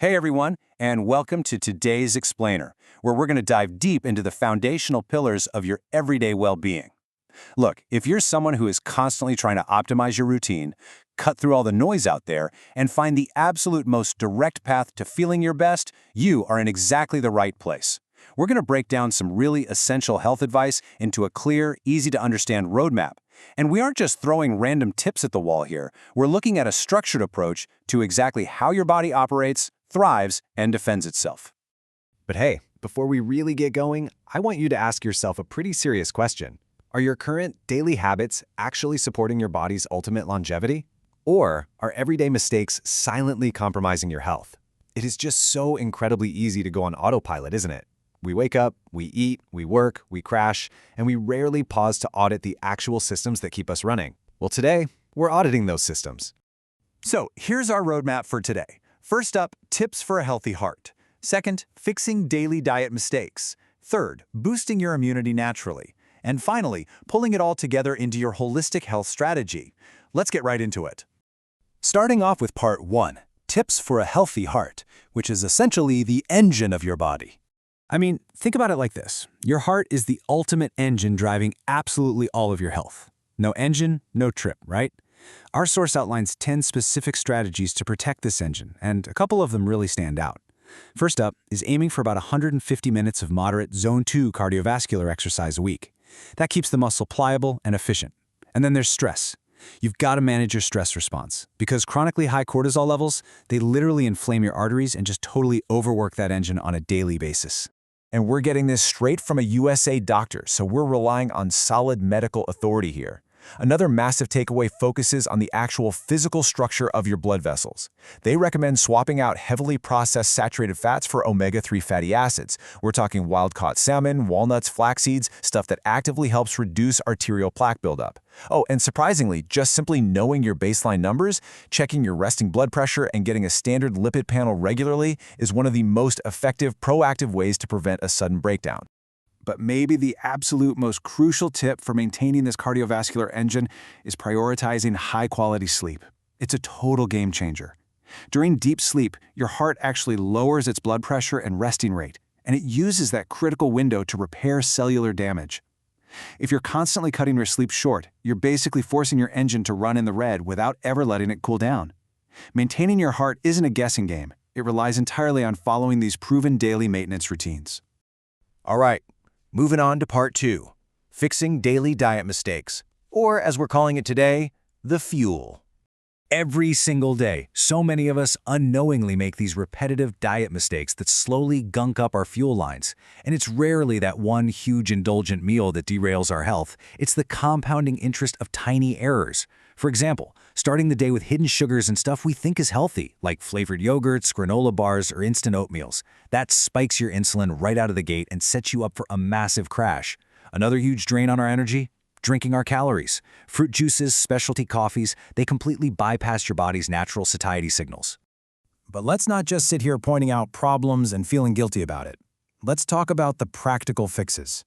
Hey everyone, and welcome to today's Explainer, where we're going to dive deep into the foundational pillars of your everyday well-being. Look, if you're someone who is constantly trying to optimize your routine, cut through all the noise out there, and find the absolute most direct path to feeling your best, you are in exactly the right place. We're going to break down some really essential health advice into a clear, easy-to-understand roadmap. And we aren't just throwing random tips at the wall here. We're looking at a structured approach to exactly how your body operates, thrives, and defends itself. But hey, before we really get going, I want you to ask yourself a pretty serious question. Are your current daily habits actually supporting your body's ultimate longevity? Or are everyday mistakes silently compromising your health? It is just so incredibly easy to go on autopilot, isn't it? We wake up, we eat, we work, we crash, and we rarely pause to audit the actual systems that keep us running. Well, today, we're auditing those systems. So here's our roadmap for today. First up, tips for a healthy heart. Second, fixing daily diet mistakes. Third, boosting your immunity naturally. And finally, pulling it all together into your holistic health strategy. Let's get right into it. Starting off with part 1, tips for a healthy heart, which is essentially the engine of your body. I mean, think about it like this. Your heart is the ultimate engine driving absolutely all of your health. No engine, no trip, right? Our source outlines 10 specific strategies to protect this engine, and a couple of them really stand out. First up is aiming for about 150 minutes of moderate Zone 2 cardiovascular exercise a week. That keeps the muscle pliable and efficient. And then there's stress. You've got to manage your stress response, because chronically high cortisol levels, they literally inflame your arteries and just totally overwork that engine on a daily basis. And we're getting this straight from a USA doctor, so we're relying on solid medical authority here. Another massive takeaway focuses on the actual physical structure of your blood vessels. They recommend swapping out heavily processed saturated fats for omega-3 fatty acids. We're talking wild-caught salmon, walnuts, flax seeds, stuff that actively helps reduce arterial plaque buildup. Oh, and surprisingly, just simply knowing your baseline numbers, checking your resting blood pressure, and getting a standard lipid panel regularly is one of the most effective proactive ways to prevent a sudden breakdown. But maybe the absolute most crucial tip for maintaining this cardiovascular engine is prioritizing high-quality sleep. It's a total game changer. During deep sleep, your heart actually lowers its blood pressure and resting rate, and it uses that critical window to repair cellular damage. If you're constantly cutting your sleep short, you're basically forcing your engine to run in the red without ever letting it cool down. Maintaining your heart isn't a guessing game. It relies entirely on following these proven daily maintenance routines. All right. Moving on to part 2, fixing daily diet mistakes, or as we're calling it today, the fuel. Every single day, so many of us unknowingly make these repetitive diet mistakes that slowly gunk up our fuel lines. And it's rarely that one huge indulgent meal that derails our health. It's the compounding interest of tiny errors. For example, starting the day with hidden sugars and stuff we think is healthy, like flavored yogurts, granola bars, or instant oatmeals. That spikes your insulin right out of the gate and sets you up for a massive crash. Another huge drain on our energy? Drinking our calories. Fruit juices, specialty coffees, they completely bypass your body's natural satiety signals. But let's not just sit here pointing out problems and feeling guilty about it. Let's talk about the practical fixes.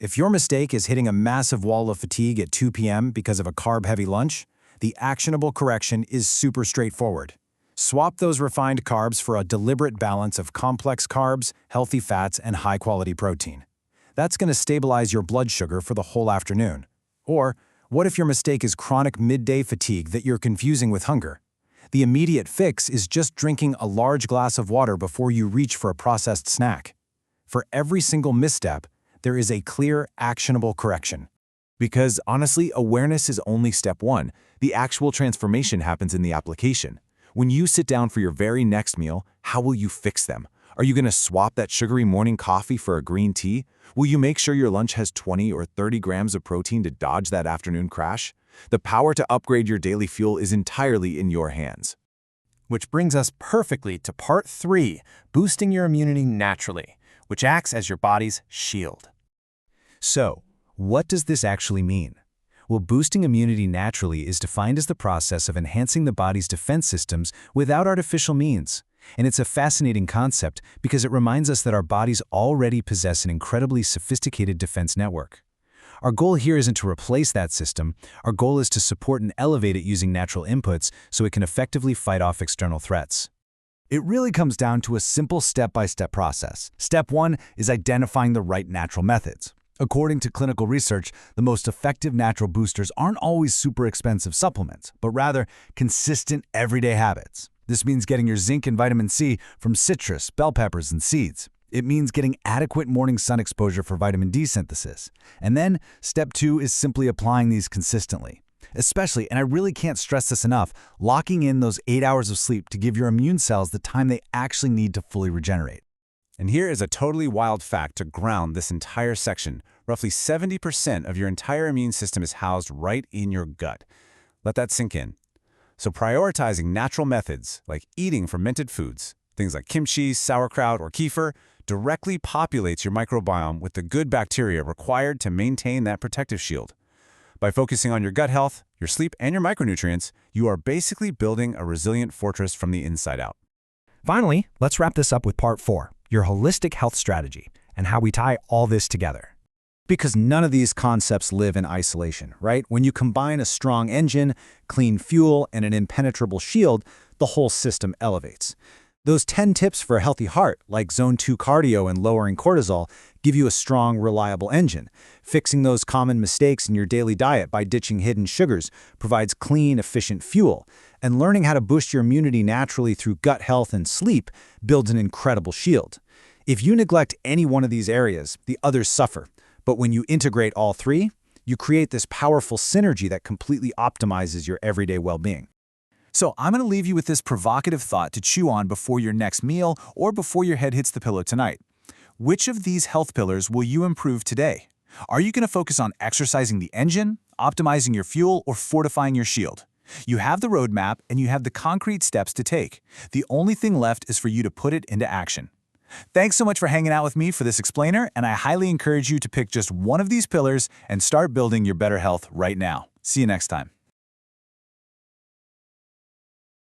If your mistake is hitting a massive wall of fatigue at 2 p.m. because of a carb-heavy lunch, the actionable correction is super straightforward. Swap those refined carbs for a deliberate balance of complex carbs, healthy fats, and high-quality protein. That's going to stabilize your blood sugar for the whole afternoon. Or, what if your mistake is chronic midday fatigue that you're confusing with hunger? The immediate fix is just drinking a large glass of water before you reach for a processed snack. For every single misstep, there is a clear, actionable correction. Because honestly, awareness is only step 1. The actual transformation happens in the application. When you sit down for your very next meal, how will you fix them? Are you going to swap that sugary morning coffee for a green tea? Will you make sure your lunch has 20 or 30 grams of protein to dodge that afternoon crash? The power to upgrade your daily fuel is entirely in your hands. Which brings us perfectly to part 3, boosting your immunity naturally, which acts as your body's shield. So, what does this actually mean? Well, boosting immunity naturally is defined as the process of enhancing the body's defense systems without artificial means. And it's a fascinating concept because it reminds us that our bodies already possess an incredibly sophisticated defense network. Our goal here isn't to replace that system. Our goal is to support and elevate it using natural inputs so it can effectively fight off external threats. It really comes down to a simple step-by-step process. Step 1 is identifying the right natural methods. According to clinical research, the most effective natural boosters aren't always super expensive supplements, but rather consistent everyday habits. This means getting your zinc and vitamin C from citrus, bell peppers, and seeds. It means getting adequate morning sun exposure for vitamin D synthesis. And then, step 2 is simply applying these consistently. Especially, and I really can't stress this enough, locking in those 8 hours of sleep to give your immune cells the time they actually need to fully regenerate. And here is a totally wild fact to ground this entire section. Roughly 70% of your entire immune system is housed right in your gut. Let that sink in. So prioritizing natural methods, like eating fermented foods, things like kimchi, sauerkraut, or kefir, directly populates your microbiome with the good bacteria required to maintain that protective shield. By focusing on your gut health, your sleep, and your micronutrients, you are basically building a resilient fortress from the inside out. Finally, let's wrap this up with part 4, your holistic health strategy, and how we tie all this together. Because none of these concepts live in isolation, right? When you combine a strong engine, clean fuel, and an impenetrable shield, the whole system elevates. Those 10 tips for a healthy heart, like Zone 2 cardio and lowering cortisol, give you a strong, reliable engine. Fixing those common mistakes in your daily diet by ditching hidden sugars provides clean, efficient fuel. And learning how to boost your immunity naturally through gut health and sleep builds an incredible shield. If you neglect any one of these areas, the others suffer. But when you integrate all 3, you create this powerful synergy that completely optimizes your everyday well-being. So I'm going to leave you with this provocative thought to chew on before your next meal or before your head hits the pillow tonight. Which of these health pillars will you improve today? Are you going to focus on exercising the engine, optimizing your fuel, or fortifying your shield? You have the roadmap and you have the concrete steps to take. The only thing left is for you to put it into action. Thanks so much for hanging out with me for this explainer, and I highly encourage you to pick just one of these pillars and start building your better health right now. See you next time.